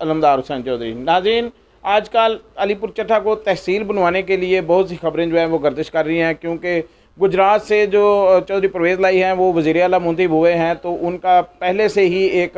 अलमदार हुसैन चौधरी। नाज़रीन, आजकल अलीपुर चट्ठा को तहसील बनवाने के लिए बहुत सी खबरें जो हैं वो गर्दिश कर रही हैं, क्योंकि गुजरात से जो चौधरी परवेज़ लाई हैं वो वज़ीर आला मुंतखब हुए हैं, तो उनका पहले से ही एक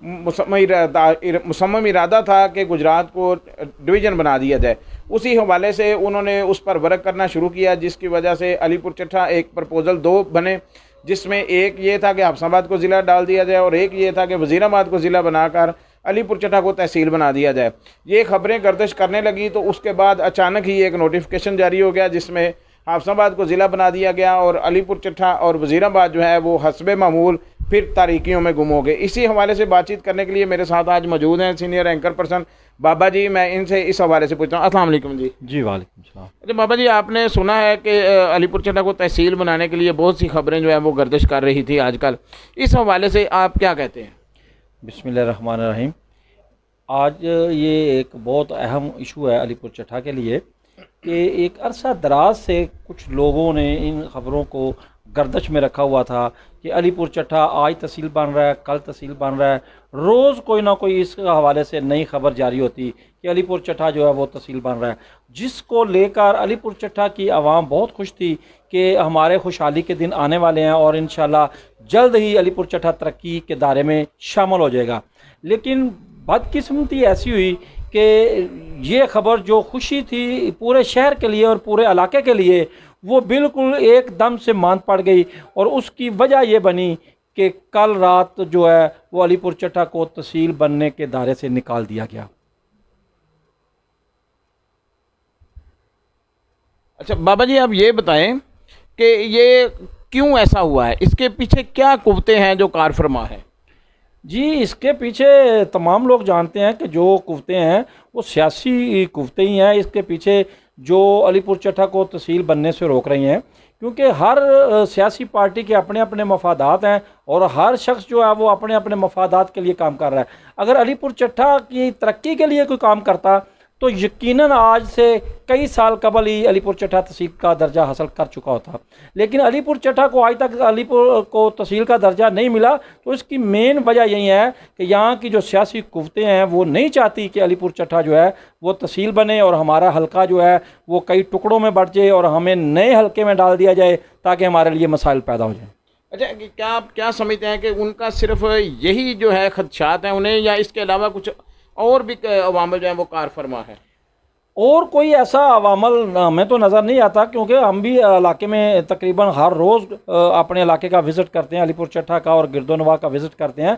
मुसम्मम इरादा था कि गुजरात को डिवीज़न बना दिया जाए। उसी हवाले से उन्होंने उस पर वर्क करना शुरू किया, जिसकी वजह से अलीपुर चट्ठा एक प्रपोज़ल 2 बने, जिसमें एक ये था कि हफ्साबाद को ज़िला डाल दिया जाए और एक ये था कि वज़ीराबाद को ज़िला बनाकर अलीपुर चट्ठा को तहसील बना दिया जाए। ये खबरें गर्दिश करने लगी तो उसके बाद अचानक ही एक नोटिफिकेशन जारी हो गया, जिसमें हफ्साबाद को ज़िला बना दिया गया और अलीपुर चट्ठा और वज़ीराबाद जो है वो हस्बे मामूल फिर तारीकियों में गुम हो गए। इसी हवाले से बातचीत करने के लिए मेरे साथ आज मौजूद हैं सीनियर एंकर पर्सन बाबा जी। मैं इनसे इस हवाले से पूछता हूँ। अस्सलाम वालेकुम जी। जी वालेकुम सलाम। अच्छा बाबा जी, आपने सुना है कि अलीपुर चट्ठा को तहसील बनाने के लिए बहुत सी खबरें जो है वो गर्दिश कर रही थी आजकल, इस हवाले से आप क्या कहते हैं? बिस्मिल्लाहिर्रहमानिर्रहीम। आज ये एक बहुत अहम इशू है अलीपुर चट्ठा के लिए कि एक अरसा दराज से कुछ लोगों ने इन ख़बरों को गर्दश में रखा हुआ था कि अलीपुर चट्ठा आज तहसील बन रहा है, कल तहसील बन रहा है। रोज़ कोई ना कोई इस हवाले से नई खबर जारी होती कि अलीपुर चट्ठा जो है वो तहसील बन रहा है, जिसको लेकर अलीपुर चट्ठा की आवाम बहुत खुश थी कि हमारे खुशहाली के दिन आने वाले हैं और इंशाल्लाह जल्द ही अलीपुर चट्ठा तरक्की के दायरे में शामिल हो जाएगा। लेकिन बदकिस्मती ऐसी हुई कि ये ख़बर जो खुशी थी पूरे शहर के लिए और पूरे इलाके के लिए, वो बिल्कुल एकदम से मांद पड़ गई और उसकी वजह ये बनी कि कल रात जो है वो अलीपुर चट्ठा को तहसील बनने के दायरे से निकाल दिया गया। अच्छा बाबा जी, आप ये बताएं कि ये क्यों ऐसा हुआ है, इसके पीछे क्या कुव्वतें हैं जो कार फरमा है? जी, इसके पीछे तमाम लोग जानते हैं कि जो कुव्वतें हैं वो सियासी कुव्वतें ही हैं। इसके पीछे जो अलीपुर चट्ठा को तहसील बनने से रोक रही हैं, क्योंकि हर सियासी पार्टी के अपने अपने मफादात हैं और हर शख्स जो है वो अपने अपने मफादात के लिए काम कर रहा है। अगर अलीपुर चट्ठा की तरक्की के लिए कोई काम करता तो यकीनन आज से कई साल कबल ही अलीपुर चट्ठा तहसील का दर्जा हासिल कर चुका होता। लेकिन अलीपुर चट्ठा को आज तक अलीपुर को तहसील का दर्जा नहीं मिला, तो इसकी मेन वजह यही है कि यहाँ की जो सियासी कुव्वतें हैं वो नहीं चाहती कि अलीपुर चट्ठा जो है वो तहसील बने और हमारा हल्का जो है वो कई टुकड़ों में बट जाए और हमें नए हल्के में डाल दिया जाए ताकि हमारे लिए मसाइल पैदा हो जाए। अच्छा, क्या आप क्या समझते हैं कि उनका सिर्फ यही जो है खदशात हैं उन्हें, या इसके अलावा कुछ और भी अवामल जो है वो कार फरमा है? और कोई ऐसा अवामल हमें तो नज़र नहीं आता, क्योंकि हम भी इलाके में तकरीबन हर रोज़ अपने इलाके का विज़िट करते हैं, अलीपुर चट्ठा का और गिरदोनवा का विज़िट करते हैं।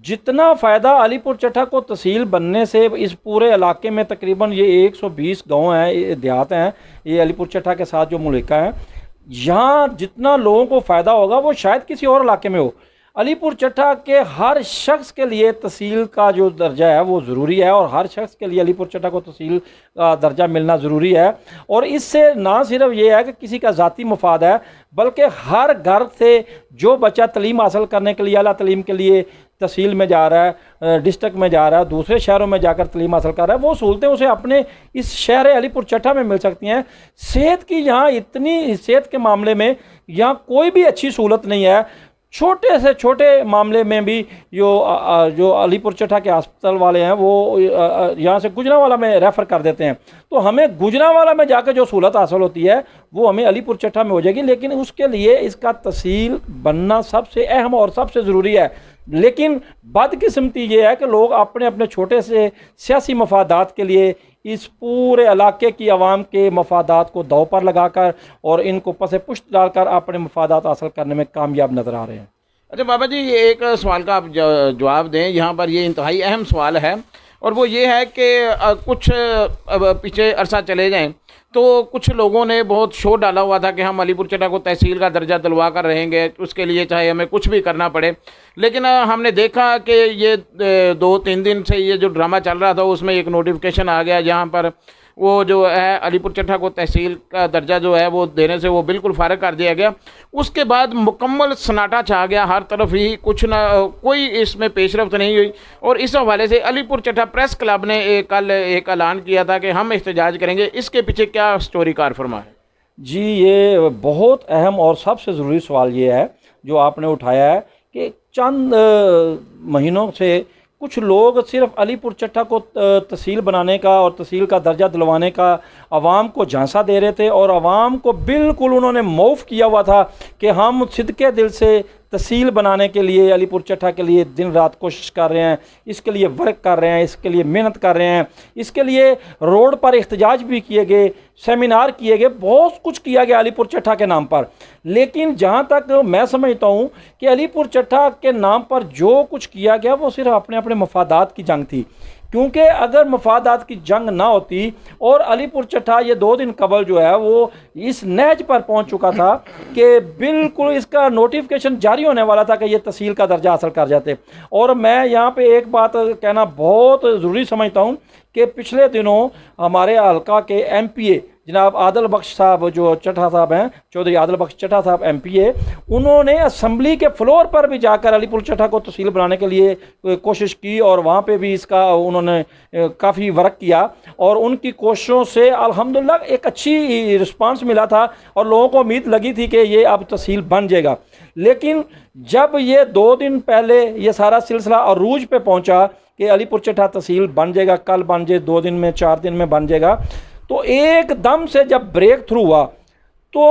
जितना फ़ायदा अलीपुर चट्ठा को तहसील बनने से इस पूरे इलाके में तकरीबन ये 120 गांव हैं, ये देहात हैं, ये अलीपुर चट्ठा के साथ जो मुल्का है, यहाँ जितना लोगों को फ़ायदा होगा वो शायद किसी और इलाके में हो। अलीपुर चट्ठा के हर शख्स के लिए तहसील का जो दर्जा है वो ज़रूरी है और हर शख्स के लिए अलीपुर चट्ठा को तहसील का दर्जा मिलना ज़रूरी है। और इससे ना सिर्फ ये है कि किसी का ज़ाती मफाद है, बल्कि हर घर से जो बच्चा तलीम हासिल करने के लिए आला तलीम के लिए तहसील में जा रहा है, डिस्ट्रिक्ट में जा रहा है, दूसरे शहरों में जाकर तलीम हासिल कर रहा है, वो सहूलतें उसे अपने इस शहर अलीपुर चट्ठा में मिल सकती हैं। सेहत की यहाँ इतनी, सेहत के मामले में यहाँ कोई भी अच्छी सहूलत नहीं है। छोटे से छोटे मामले में भी जो अलीपुर चट्ठा के अस्पताल वाले हैं वो यहाँ से गुजरांवाला में रेफ़र कर देते हैं, तो हमें गुजरांवाला में जाकर जो सहूलत हासिल होती है वो हमें अलीपुर चट्ठा में हो जाएगी। लेकिन उसके लिए इसका तहसील बनना सबसे अहम और सबसे ज़रूरी है। लेकिन बदकिस्मती ये है कि लोग अपने अपने छोटे से सियासी मफादात के लिए इस पूरे इलाके की आवाम के मफादात को दांव पर लगाकर और इनको पसे पुष्ट डालकर अपने मफादात हासिल करने में कामयाब नज़र आ रहे हैं। अच्छा बाबा जी, ये एक सवाल का आप जवाब दें। यहाँ पर ये इंतहाई अहम सवाल है और वो ये है कि कुछ पीछे अरसा चले जाएं तो कुछ लोगों ने बहुत शोर डाला हुआ था कि हम अलीपुर चट्ठा को तहसील का दर्जा दिलवा कर रहेंगे, उसके लिए चाहे हमें कुछ भी करना पड़े। लेकिन हमने देखा कि ये 2-3 दिन से ये जो ड्रामा चल रहा था उसमें एक नोटिफिकेशन आ गया जहाँ पर वो जो है अलीपुर चट्ठा को तहसील का दर्जा जो है वो देने से वो बिल्कुल फारग कर दिया गया। उसके बाद मुकम्मल सन्नाटा छा गया, हर तरफ ही कुछ ना कोई इसमें पेशरफ्त नहीं हुई। और इस हवाले से अलीपुर चट्ठा प्रेस क्लब ने कल एक ऐलान किया था कि हम एहतजाज करेंगे। इसके पीछे क्या स्टोरी कार फरमा है? जी, ये बहुत अहम और सबसे ज़रूरी सवाल ये है जो आपने उठाया है कि चंद महीनों से कुछ लोग सिर्फ अलीपुर चट्टा को तहसील बनाने का और तहसील का दर्जा दिलवाने का आवाम को झांसा दे रहे थे, और आवाम को बिल्कुल उन्होंने मौफ किया हुआ था कि हम सिद्के दिल से तहसील बनाने के लिए अलीपुर चट्टा के लिए दिन रात कोशिश कर रहे हैं, इसके लिए वर्क कर रहे हैं, इसके लिए मेहनत कर रहे हैं, इसके लिए रोड पर एहतजाज भी किए गए, सेमिनार किए गए, बहुत कुछ किया गया अलीपुर चट्टा के नाम पर। लेकिन जहाँ तक मैं समझता हूँ कि अलीपुर चट्टा के नाम पर जो कुछ किया गया वो सिर्फ अपने अपने मफादात की जंग थी, क्योंकि अगर मफादात की जंग ना होती और अलीपुर चट्टा ये 2 दिन कबल जो है वो इस नहज पर पहुंच चुका था कि बिल्कुल इसका नोटिफिकेशन जारी होने वाला था कि ये तहसील का दर्जा हासिल कर जाते। और मैं यहाँ पे एक बात कहना बहुत ज़रूरी समझता हूँ कि पिछले दिनों हमारे हल्का के MPA जनाब आदिल बख्श साहब जो चट्टा साहब हैं, चौधरी आदिल बख्श चट्टा साहब MPA, उन्होंने असम्बली के फ्लोर पर भी जाकर अलीपुर चट्टा को तहसील बनाने के लिए कोशिश की और वहाँ पे भी इसका उन्होंने काफ़ी वर्क किया और उनकी कोशिशों से अल्हम्दुलिल्लाह एक अच्छी रिस्पांस मिला था और लोगों को उम्मीद लगी थी कि ये अब तहसील बन जाएगा। लेकिन जब ये 2 दिन पहले ये सारा सिलसिला अरूज पे पहुँचा कि अलीपुर चट्टा तहसील बन जाएगा, कल बन जाए, 2 दिन में 4 दिन में बन जाएगा, तो एकदम से जब ब्रेक थ्रू हुआ तो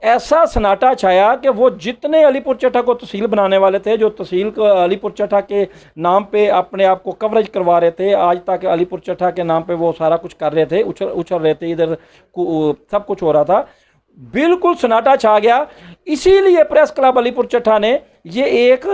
ऐसा सन्नाटा छाया कि वो जितने अलीपुर चट्टा को तहसील बनाने वाले थे, जो तहसील को अलीपुर चट्टा के नाम पे अपने आप को कवरेज करवा रहे थे, आज तक अलीपुर चट्टा के नाम पे वो सारा कुछ कर रहे थे, उछल रहे थे, इधर सब कुछ हो रहा था, बिल्कुल सन्नाटा छा गया। इसीलिए प्रेस क्लब अलीपुर चट्टा ने ये एक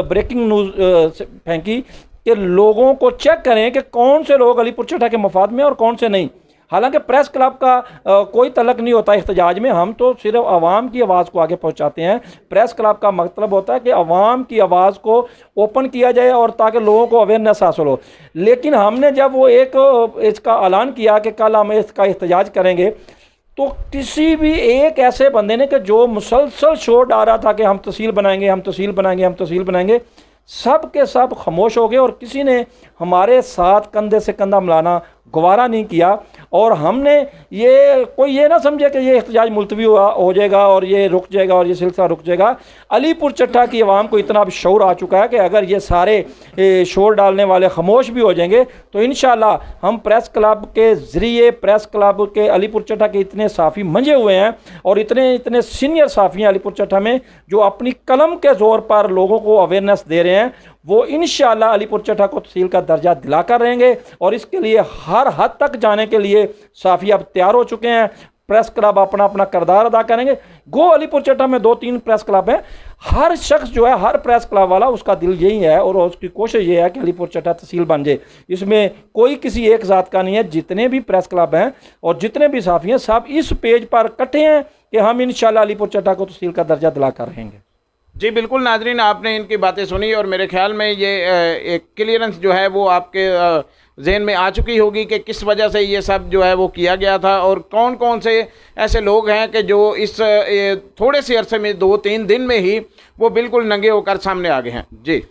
ब्रेकिंग न्यूज़ फेंकी कि लोगों को चेक करें कि कौन से लोग अलीपुर चट्टा के मफाद में और कौन से नहीं। हालांकि प्रेस क्लब का कोई तलक नहीं होता एहतजाज में, हम तो सिर्फ आवाम की आवाज़ को आगे पहुंचाते हैं। प्रेस क्लब का मतलब होता है कि आवाम की आवाज़ को ओपन किया जाए और ताकि लोगों को अवेयरनेस हासिल हो। लेकिन हमने जब वो एक इसका ऐलान किया कि कल हम इसका एहतजाज करेंगे, तो किसी भी एक ऐसे बंदे ने कि जो मुसलसल शोर डाल रहा था कि हम तहसील बनाएंगे, हम तहसील बनाएंगे, हम तहसील बनाएंगे, सब के सब खामोश हो गए और किसी ने हमारे साथ कंधे से कंधा मिलाना गवारा नहीं किया। और हमने ये कोई ये ना समझे कि ये एहतजाज मुलतवी हो जाएगा और ये रुक जाएगा और ये सिलसिला रुक जाएगा। अलीपुर चट्टा की आवाम को इतना अब शऊर आ चुका है कि अगर ये सारे शोर डालने वाले खामोश भी हो जाएंगे तो इंशाल्लाह हम प्रेस क्लब के ज़रिए, प्रेस क्लब के अलीपुर चट्टा के इतने साफ़ी मंजे हुए हैं और इतने सीनियर साफ़ी हैं अलीपुर चट्टा में जो अपनी कलम के ज़ोर पर लोगों को अवेयरनेस दे रहे हैं, वो इंशाल्लाह अलीपुर चट्टा को तहसील का दर्जा दिलाकर रहेंगे। और इसके लिए हर हद तक जाने के लिए साफ़ी अब तैयार हो चुके हैं। प्रेस क्लब अपना अपना किरदार अदा करेंगे। गो अलीपुर चट्टा में 2-3 प्रेस क्लब हैं, हर शख्स जो है, हर प्रेस क्लब वाला, उसका दिल यही है और उसकी कोशिश ये है कि अलीपुर चट्टा तहसील बन जाए। इसमें कोई किसी एक ज़ात का नहीं है। जितने भी प्रेस क्लब हैं और जितने भी साफ़ी हैं, सब इस पेज पर इकट्ठे हैं कि हम इंशाल्लाह अलीपुर चट्टा को तहसील का दर्जा दिलाकर रहेंगे। जी बिल्कुल नाजरीन, आपने इनकी बातें सुनी और मेरे ख्याल में ये एक क्लियरेंस जो है वो आपके जहन में आ चुकी होगी कि किस वजह से ये सब जो है वो किया गया था और कौन कौन से ऐसे लोग हैं कि जो इस थोड़े से अरसे में 2-3 दिन में ही वो बिल्कुल नंगे होकर सामने आ गए हैं। जी।